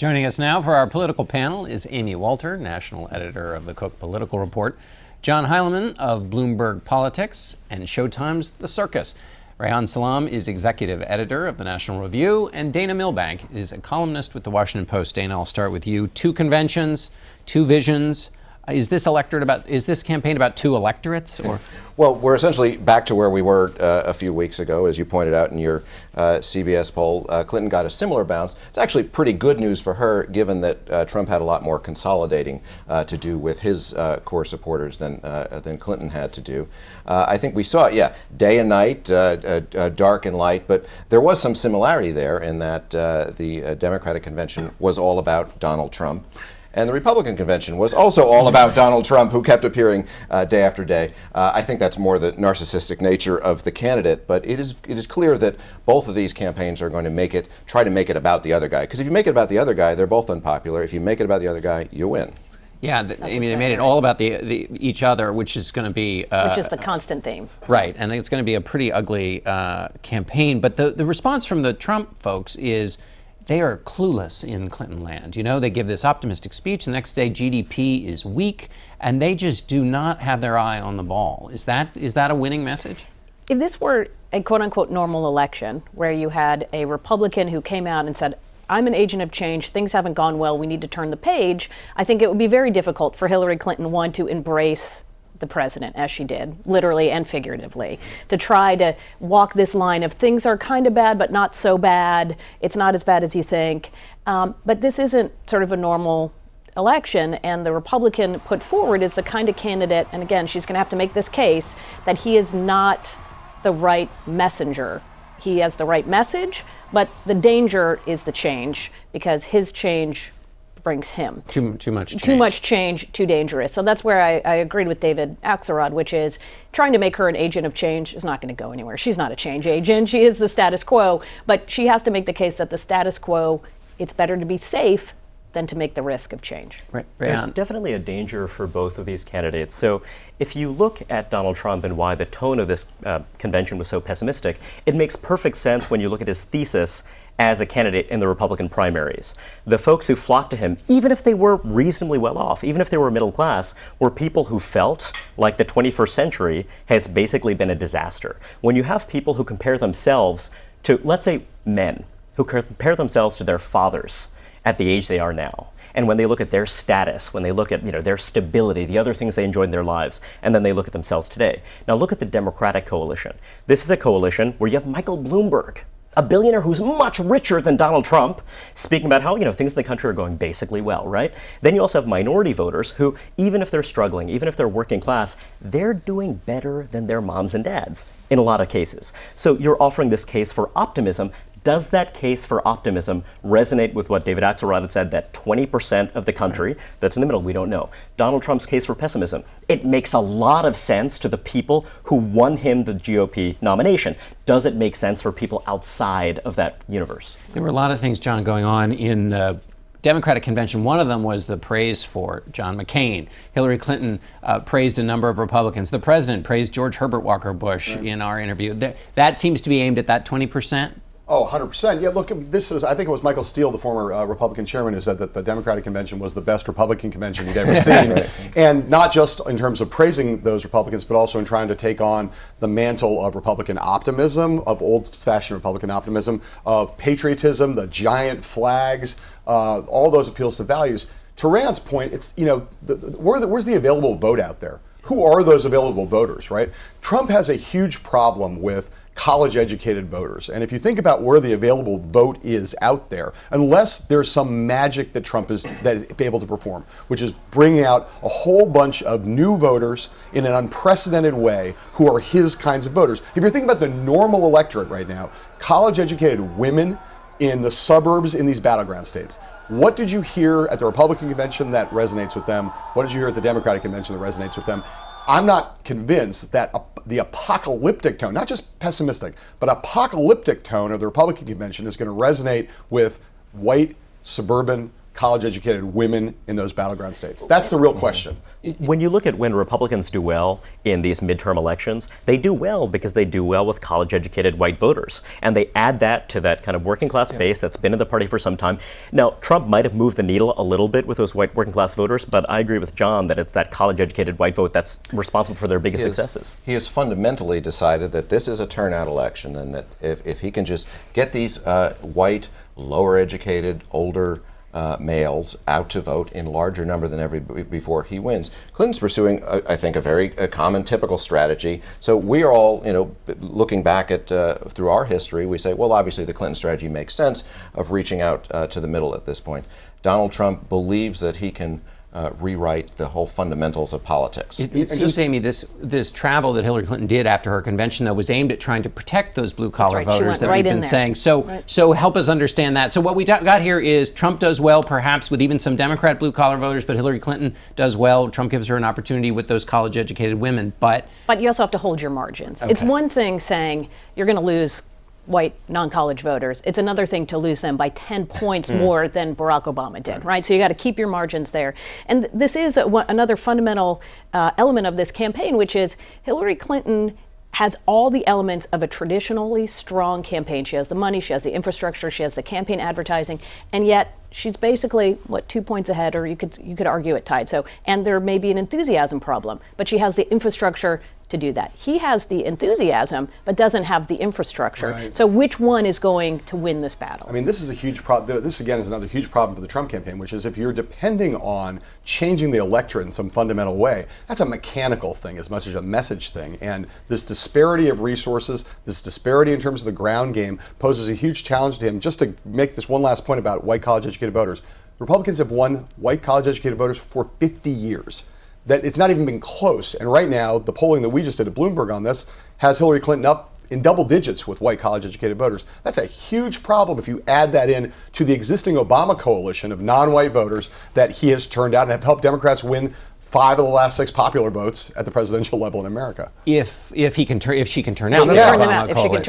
Joining us now for our political panel is Amy Walter, national editor of the Cook Political Report, John Heilemann of Bloomberg Politics, and Showtime's The Circus. Rehan Salam is executive editor of the National Review, and Dana Milbank is a columnist with the Washington Post. Dana, I'll start with you. Two conventions, two visions. Is this campaign about two electorates, or? Well, we're essentially back to where we were a few weeks ago, as you pointed out in your CBS poll. Clinton got a similar bounce. It's actually pretty good news for her, given that Trump had a lot more consolidating to do with his core supporters than Clinton had to do. I think we saw it, day and night, dark and light, but there was some similarity there in that the Democratic convention was all about Donald Trump. And the Republican convention was also all about Donald Trump, who kept appearing day after day. I think that's more the narcissistic nature of the candidate, but it is clear that both of these campaigns are going to try to make it about the other guy. Because if you make it about the other guy, they're both unpopular. If you make it about the other guy, you win. Yeah, they made it all about each other, which is going to be... which is the constant theme. Right, and it's going to be a pretty ugly campaign. But the response from the Trump folks is... they are clueless in Clinton land. You know, they give this optimistic speech. The next day, GDP is weak, and they just do not have their eye on the ball. Is that a winning message? If this were a quote-unquote normal election, where you had a Republican who came out and said, I'm an agent of change, things haven't gone well, we need to turn the page, I think it would be very difficult for Hillary Clinton, one, to embrace the president, as she did, literally and figuratively, to try to walk this line of things are kind of bad, but not so bad. It's not as bad as you think. But this isn't sort of a normal election, and the Republican put forward is the kind of candidate, and again, she's going to have to make this case, that he is not the right messenger. He has the right message, but the danger is the change, because his change brings him. Too much change. Too much change, too dangerous. So that's where I agreed with David Axelrod, which is trying to make her an agent of change is not going to go anywhere. She's not a change agent. She is the status quo, but she has to make the case that the status quo, it's better to be safe than to make the risk of change. Right. There's definitely a danger for both of these candidates. So if you look at Donald Trump and why the tone of this convention was so pessimistic, it makes perfect sense when you look at his thesis as a candidate in the Republican primaries. The folks who flocked to him, even if they were reasonably well off, even if they were middle class, were people who felt like the 21st century has basically been a disaster. When you have people who compare themselves to, let's say, men, who compare themselves to their fathers at the age they are now, and when they look at their status, when they look at their stability, the other things they enjoyed in their lives, and then they look at themselves today. Now look at the Democratic coalition. This is a coalition where you have Michael Bloomberg, a billionaire who's much richer than Donald Trump, speaking about how things in the country are going basically well, right? Then you also have minority voters who, even if they're struggling, even if they're working class, they're doing better than their moms and dads in a lot of cases. So you're offering this case for optimism. Does that case for optimism resonate with what David Axelrod had said, that 20% of the country that's in the middle? We don't know. Donald Trump's case for pessimism. It makes a lot of sense to the people who won him the GOP nomination. Does it make sense for people outside of that universe? There were a lot of things, John, going on in the Democratic convention. One of them was the praise for John McCain. Hillary Clinton praised a number of Republicans. The president praised George Herbert Walker Bush in our interview. That seems to be aimed at that 20%. Oh, 100%. Yeah, look, I think it was Michael Steele, the former Republican chairman, who said that the Democratic convention was the best Republican convention he'd ever seen. And not just in terms of praising those Republicans, but also in trying to take on the mantle of Republican optimism, of old-fashioned Republican optimism, of patriotism, the giant flags, all those appeals to values. To Rand's point, it's, where's the available vote out there? Who are those available voters, right? Trump has a huge problem with college-educated voters. And if you think about where the available vote is out there, unless there's some magic that Trump is able to perform, which is bringing out a whole bunch of new voters in an unprecedented way who are his kinds of voters. If you're thinking about the normal electorate right now, college-educated women in the suburbs in these battleground states, what did you hear at the Republican convention that resonates with them? What did you hear at the Democratic convention that resonates with them? I'm not convinced that the apocalyptic tone, not just pessimistic, but apocalyptic tone of the Republican convention is going to resonate with white, suburban, college-educated women in those battleground states? That's the real question. When you look at when Republicans do well in these midterm elections, they do well because they do well with college-educated white voters. And they add that to that kind of working class base that's been in the party for some time. Now, Trump might have moved the needle a little bit with those white working class voters, but I agree with John that it's that college-educated white vote that's responsible for their biggest successes. He has fundamentally decided that this is a turnout election, and that if he can just get these white, lower-educated, older males out to vote in larger number than ever before, he wins. Clinton's pursuing, I think, a very common, typical strategy. So we are all, looking back at through our history, we say, well, obviously the Clinton strategy makes sense of reaching out to the middle at this point. Donald Trump believes that he can rewrite the whole fundamentals of politics. It seems, Amy, this travel that Hillary Clinton did after her convention, though, was aimed at trying to protect those blue-collar voters that we've been saying. So help us understand that. So what we got here is Trump does well, perhaps, with even some Democrat blue-collar voters, but Hillary Clinton does well. Trump gives her an opportunity with those college-educated women. But you also have to hold your margins. Okay. It's one thing saying you're going to lose white non-college voters. It's another thing to lose them by 10 points more than Barack Obama did, right? So you got to keep your margins there. And this is another fundamental element of this campaign, which is Hillary Clinton has all the elements of a traditionally strong campaign. She has the money, she has the infrastructure, she has the campaign advertising, and yet she's basically, 2 points ahead, or you could argue it tied. So, and there may be an enthusiasm problem, but she has the infrastructure to do that. He has the enthusiasm, but doesn't have the infrastructure. Right. So which one is going to win this battle? I mean, this is a huge problem. This, again, is another huge problem for the Trump campaign, which is if you're depending on changing the electorate in some fundamental way, that's a mechanical thing as much as a message thing. And this disparity of resources, this disparity in terms of the ground game, poses a huge challenge to him. Just to make this one last point about white college-educated voters, Republicans have won white college-educated voters for 50 years. That it's not even been close. And right now, the polling that we just did at Bloomberg on this has Hillary Clinton up in double digits with white college-educated voters. That's a huge problem if you add that in to the existing Obama coalition of non-white voters that he has turned out and have helped Democrats win 5 of the last 6 popular votes at the presidential level in America. If she can turn out, If she can turn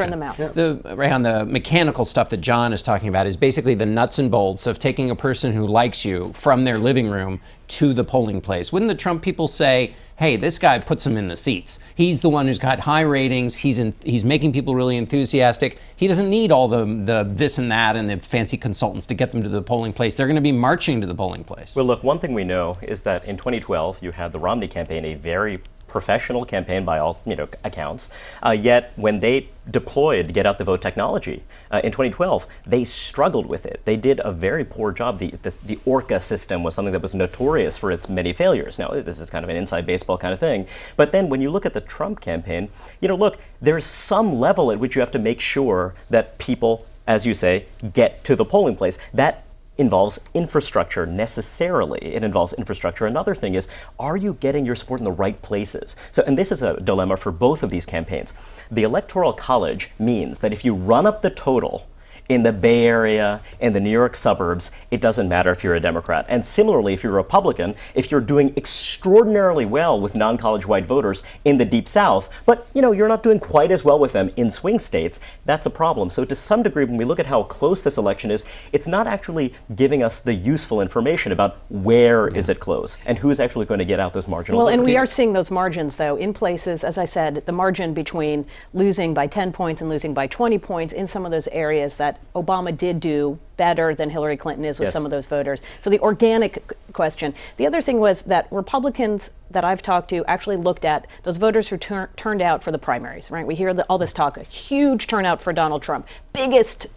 them out. The mechanical stuff that John is talking about is basically the nuts and bolts of taking a person who likes you from their living room to the polling place. Wouldn't the Trump people say, hey, this guy puts them in the seats. He's the one who's got high ratings. He's making people really enthusiastic. He doesn't need all the this and that and the fancy consultants to get them to the polling place. They're going to be marching to the polling place. Well, look, one thing we know is that in 2012, you had the Romney campaign, a very professional campaign by all accounts. Yet when they deployed to get out the vote technology in 2012, they struggled with it. They did a very poor job. The ORCA system was something that was notorious for its many failures. Now, this is kind of an inside baseball kind of thing. But then when you look at the Trump campaign, look, there's some level at which you have to make sure that people, as you say, get to the polling place. That involves infrastructure necessarily. It involves infrastructure. Another thing is, are you getting your support in the right places? So, and this is a dilemma for both of these campaigns. The Electoral College means that if you run up the total in the Bay Area and the New York suburbs, it doesn't matter if you're a Democrat. And similarly, if you're a Republican, if you're doing extraordinarily well with non-college white voters in the Deep South, but you're not doing quite as well with them in swing states, that's a problem. So to some degree, when we look at how close this election is, it's not actually giving us the useful information about where is it close and who's actually going to get out those marginal votes. And we are seeing those margins, though, in places, as I said, the margin between losing by 10 points and losing by 20 points in some of those areas that Obama did do better than Hillary Clinton is with some of those voters. So the organic question. The other thing was that Republicans that I've talked to actually looked at those voters who turned out for the primaries, right? We hear all this talk, a huge turnout for Donald Trump, biggest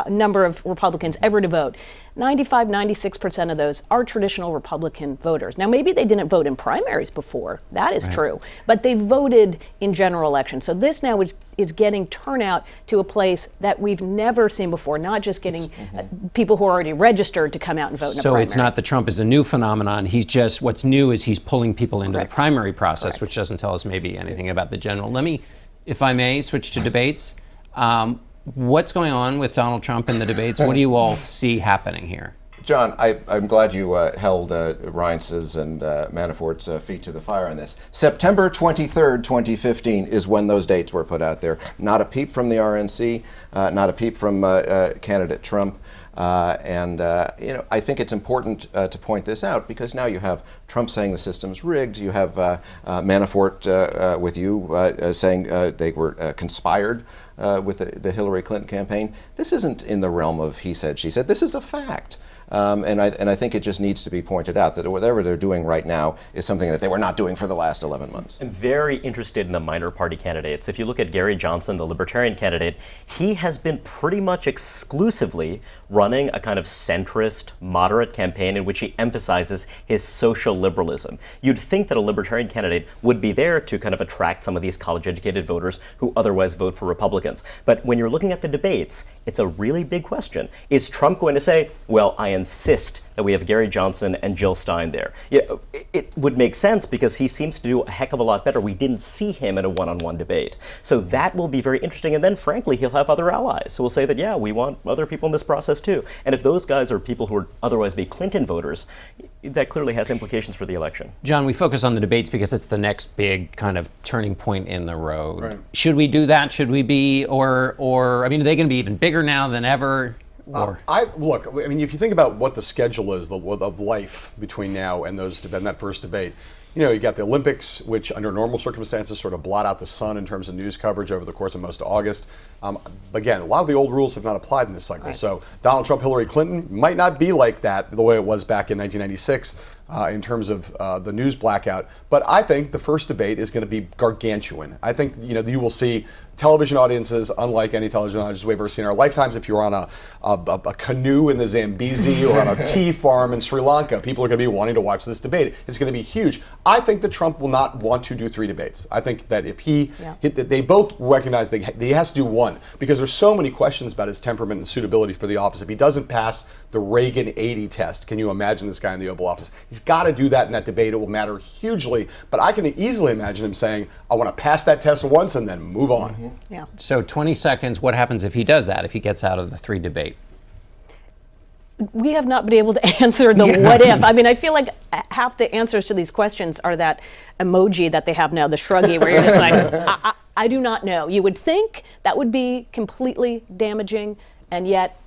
number of Republicans ever to vote. 95, 96% of those are traditional Republican voters. Now, maybe they didn't vote in primaries before. That is true. But they voted in general elections. So this now is getting turnout to a place that we've never seen before, not just getting people who are already registered to come out and vote in a primary. So it's not that Trump is a new phenomenon. What's new is he's pulling people into the primary process, which doesn't tell us maybe anything about the general. Let me, if I may, switch to debates. What's going on with Donald Trump in the debates? What do you all see happening here? John, I'm glad you held Reince's and Manafort's feet to the fire on this. September 23rd, 2015 is when those dates were put out there. Not a peep from the RNC, not a peep from candidate Trump. I think it's important to point this out because now you have Trump saying the system's rigged. You have Manafort with you saying they were conspired with the Hillary Clinton campaign. This isn't in the realm of he said, she said. This is a fact. And I think it just needs to be pointed out that whatever they're doing right now is something that they were not doing for the last 11 months. I'm very interested in the minor party candidates. If you look at Gary Johnson, the Libertarian candidate, he has been pretty much exclusively running a kind of centrist, moderate campaign in which he emphasizes his social liberalism. You'd think that a Libertarian candidate would be there to kind of attract some of these college-educated voters who otherwise vote for Republicans. But when you're looking at the debates, it's a really big question. Is Trump going to say, well, I insist that we have Gary Johnson and Jill Stein there? It would make sense because he seems to do a heck of a lot better. We didn't see him in a one-on-one debate. So that will be very interesting. And then, frankly, he'll have other allies who will say that, yeah, we want other people in this process too. And if those guys are people who would otherwise be Clinton voters, that clearly has implications for the election. John, we focus on the debates because it's the next big kind of turning point in the road. Right. Should we do that? Should we be, or I mean, are they going to be even bigger now than ever? Look, I mean, if you think about what the schedule is of life between now and that first debate, you got the Olympics, which under normal circumstances sort of blot out the sun in terms of news coverage over the course of most of August. Again, a lot of the old rules have not applied in this cycle. Right. So Donald Trump, Hillary Clinton might not be like that the way it was back in 1996 in terms of the news blackout. But I think the first debate is going to be gargantuan. I think you will see television audiences unlike any television audiences we've ever seen in our lifetimes. If you're on a canoe in the Zambezi or on a tea farm in Sri Lanka, people are going to be wanting to watch this debate. It's going to be huge. I think that Trump will not want to do 3 debates. I think that if they both recognize that he has to do one because there's so many questions about his temperament and suitability for the office. If he doesn't pass the Reagan 80 test, can you imagine this guy in the Oval Office? He's got to do that in that debate. It will matter hugely. But I can easily imagine him saying, I want to pass that test once and then move on. Mm-hmm. Yeah. So 20 seconds, what happens if he does that, if he gets out of the 3 debate? We have not been able to answer the what if. I mean, I feel like half the answers to these questions are that emoji that they have now, the shruggy, where you're just like, I do not know. You would think that would be completely damaging, and yet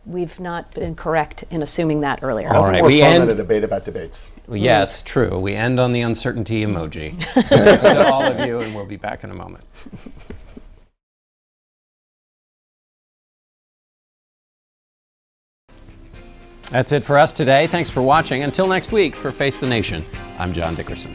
we've not been correct in assuming that earlier. Nothing more fun than a debate about debates. Yes, true. We end on the uncertainty emoji. Thanks to all of you, and we'll be back in a moment. That's it for us today. Thanks for watching. Until next week, for Face the Nation, I'm John Dickerson.